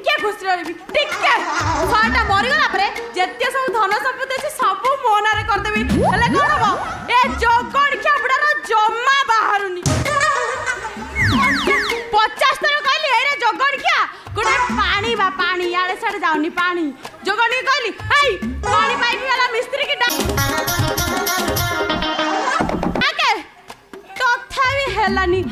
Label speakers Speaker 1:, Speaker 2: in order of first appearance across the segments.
Speaker 1: टिके खुशी रही टिके छुआटा मरीगला परे जेते सब धन संपत्ति अछि सब मो नारे कर देबी हेले कोन हबो ए जगणिया बुडार जम्मा बाहरुनी 50 थर कहली हे रे जगणिया गोटे पानी बा पानी याडे साडे जाउनी पानी जगणी कहली हेई पानी पाइप वाला मिस्त्री की आके तथापि हेलानी 6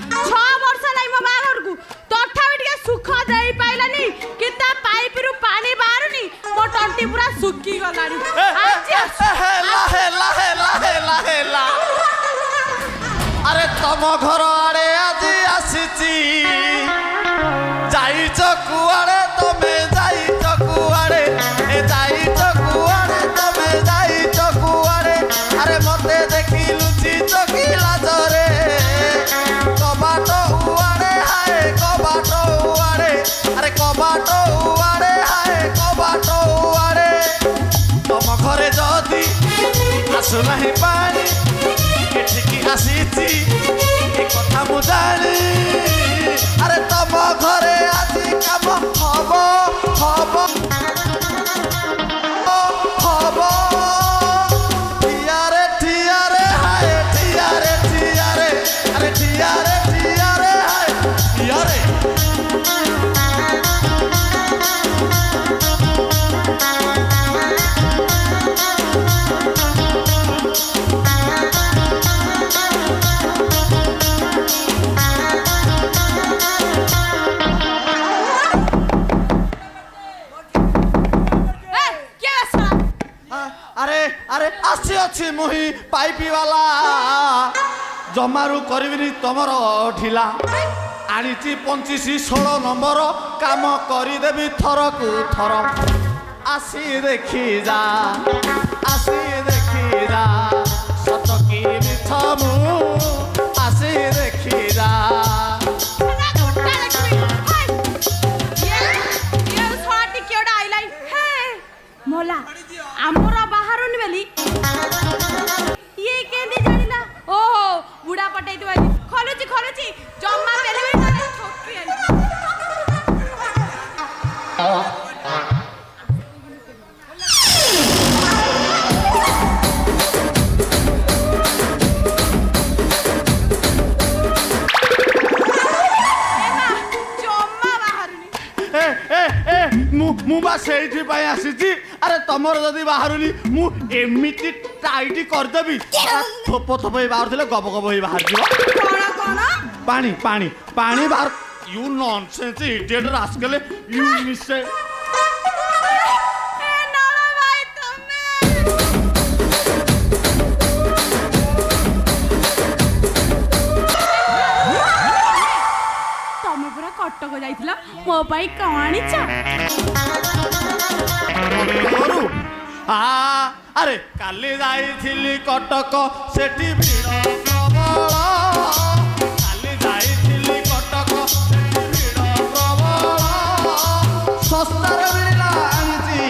Speaker 1: वर्ष लाई मो बाहर को तथापि टिके सुख देई पाइलानी किता पाइप रु पानी बाहरुनी मो टंटी पूरा सुकी गलानी
Speaker 2: हेला अरे तम घर आड़े आज आसीची जाइच कुआड़े तमे जाइच कुआड़े ए जाइच कुआड़े तमे जाइच कुआड़े अरे मते देखी लुची चकी लाजरे कबाट उआड़े हाय कबाट उआड़े अरे कबाट उआड़े हाय कबाट उआड़े तम घरे जदी आसु नाही पानी एठिकी आसीची ए कथा मु जानी अरे तम घरे आजी काम हबो हबो हबो ठियारे हाय ठियारे अरे ठियारे हाय ठियारे अरे आसी अच्छी मुही पाइपी वाला जमारू करबिनी तमर ढिला आनीची 25-16 नंबर काम करिदेवी थर को थर आसी देखी जा सत की मिछ मु आसी देखी जा
Speaker 1: मोला आमर बाहरुनी बेली ये केंदी जानिला ओहो बुढ़ा पटाई दो खलुची जम्मा बेली बेली माने ठोकी
Speaker 2: मुबा सेठी पाई आसीची अरे तमर जदी बाहरुनी मु एमिति टाइटी कर देबी थोप थोप हे बाहर थिले गब गब हे बाहर जीव
Speaker 1: कोन
Speaker 2: पानी बाहर you nonsense idiot rascal you मिस ए
Speaker 1: नाला भाई तमे पूरा कटक जाइथिला मो पाई कहानी चा
Speaker 2: अरे काली जाइथिली कटक सेठी भीड़ प्रबल काली जाइथिली कटक सेठी भीड़ प्रबल सस्तार मिला आनिची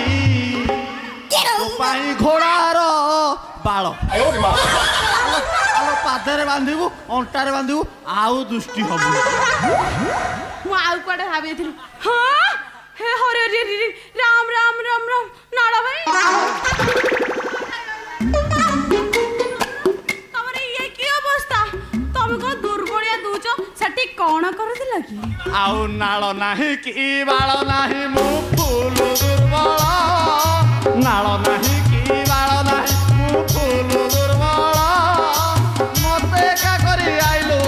Speaker 2: तो पाई घोड़ार बाल आलो पादरे बांधिबु अंटारे बांधिबु आउ दुष्टि हबु
Speaker 1: मु आउ कोडे भाबिथिलु हां हे हरे रे रे राम नाला भाई तमरे ये की अवस्था तुम को दुर्बलिया दूचो सटी कोन करथिला की
Speaker 2: आउ नाल नाही की बाळ नाही मु फूल दुर्बल नाल नाही की बाळ नाही मु फूल दुर्बल मते का करी आइलो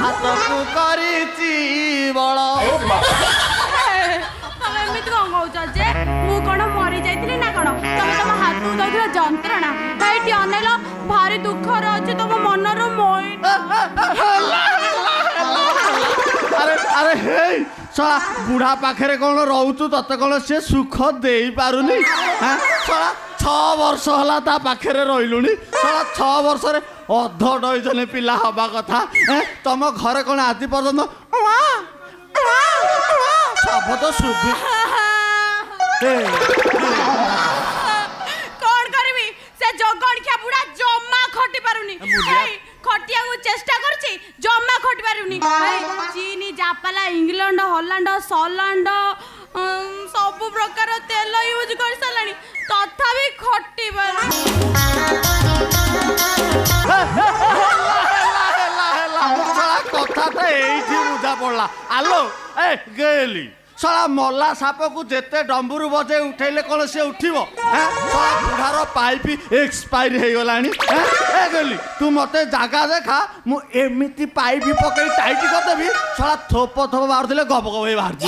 Speaker 2: हाथ को करिची बळ
Speaker 1: तमे एमित कोन कहउछ जे मु कोन मरि जाइथिली ना कोन तमे तम हाथ को दउथिला जंत्रणा भाईटी अनेलो भारी दुख रे अछि तम मन रो मोई
Speaker 2: अरे हे साला बुढ़ा पाखे कौन रोचु तत कौन से सुख दे पारुनी हाँ साला 6 वर्ष हला ता पाखे रही साला 6 वर्ष रे अध डजन पिला हवा कथा तुम घर कौन आज पर्यंत शब्द शुभि
Speaker 1: कौन करबी से जगणिया बुढ़ा जम्मा खटी पारुनी खटिया को चेष्टा करछि जम्मा खटी पारुनी चीनी जा ବାପାଲା ଇଂଲଣ୍ଡ ହଲାଣ୍ଡ ସଲାଣ୍ଡ ସବୁ ପ୍ରକାର ତେଲ ୟୁଜ୍ କରିସାରିଲାଣି ତଥାପି ଖଟିବାର
Speaker 2: କଥାଟା ଏଇଠି ବୁଝା ପଡିଲା ଆଲୋ ଏ ଗେଲି ଶଳା ମଲା ସାପକୁ ଯେତେ ଡମ୍ବୁରୁ ବଜେଇ ଉଠେଇଲେ କଣ ସିଏ ଉଠିବ ଶଳା ବୁଢାର ପାଇପ୍ ଏକ୍ସପାୟାର ହେଇଗଲାଣି ଏ ଗେଲି ତୁ ମତେ ଜାଗା ଦେଖା ମୁଁ ଏମିତି ପାଇପ୍ ପକେଇ ଟାଇଟ୍ କରିଦେବି ଶଳା ଥୋପ ଥୋପ ବାହାରୁଥିଲେ ଗପ ଗପ ହେଇ ବାହାରୁଛି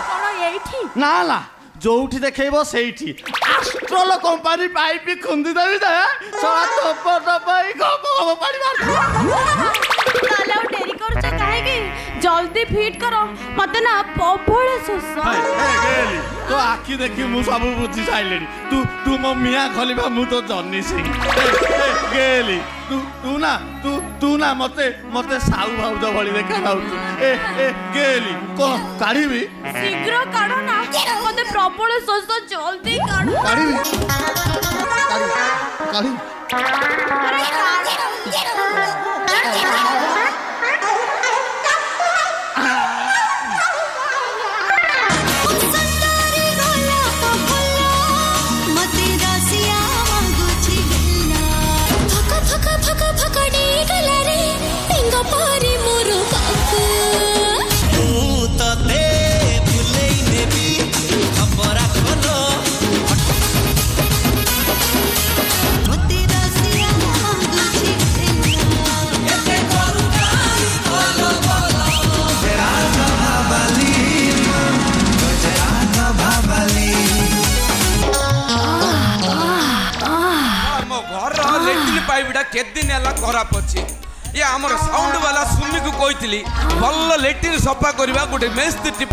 Speaker 1: କଣ ଏଇଠି
Speaker 2: ନା ନା ଯୋଉଠି ଦେଖେଇବ ସେଇଠି ଆଷ୍ଟ୍ରୋଲ କମ୍ପାନୀ ପାଇପ୍ ଖୁନ୍ଦି ଦେବି ଯେ ଶଳା ଥୋପ ଥୋପ ହେଇ ଗପ ଗପ ପାଣି ବାହାରୁଛି
Speaker 1: ତାହେଲେ ଆଉ ଡେରି କରୁଛ କାହିଁକି ଜଲ୍ଦି ଫିଟ୍ କର ମତେ ନା ପ୍ରବଳ ଶୋଷ
Speaker 2: ତୋ ଆଖି ଦେଖି ମୁଁ ସବୁ ବୁଝି ସାଇଲିଣି ତୁ ମୋ ମିଆଁ ଖଲିବା ମୁଁ ତ ଜନି ସିଂ ଗେଲି ତୁ ନା ମତେ ସାଉ ଭାଉଜ ଭଳି ଦେଖା ଯାଉଛୁ ଏ ଗେଲି କଣ କାଢିବି
Speaker 1: ଶୀଘ୍ର କାଢ ନା ମତେ ପ୍ରବଳ ଶୋଷ ଜଲ୍ଦି କାଢ
Speaker 2: କାଢିବି
Speaker 1: ଆରେ କାଢ
Speaker 3: केदिन खराब अच्छे ये आमर साउंड वाला सुमी को कही भल लेट्रिन सफा करवा गोटे मेस्त्री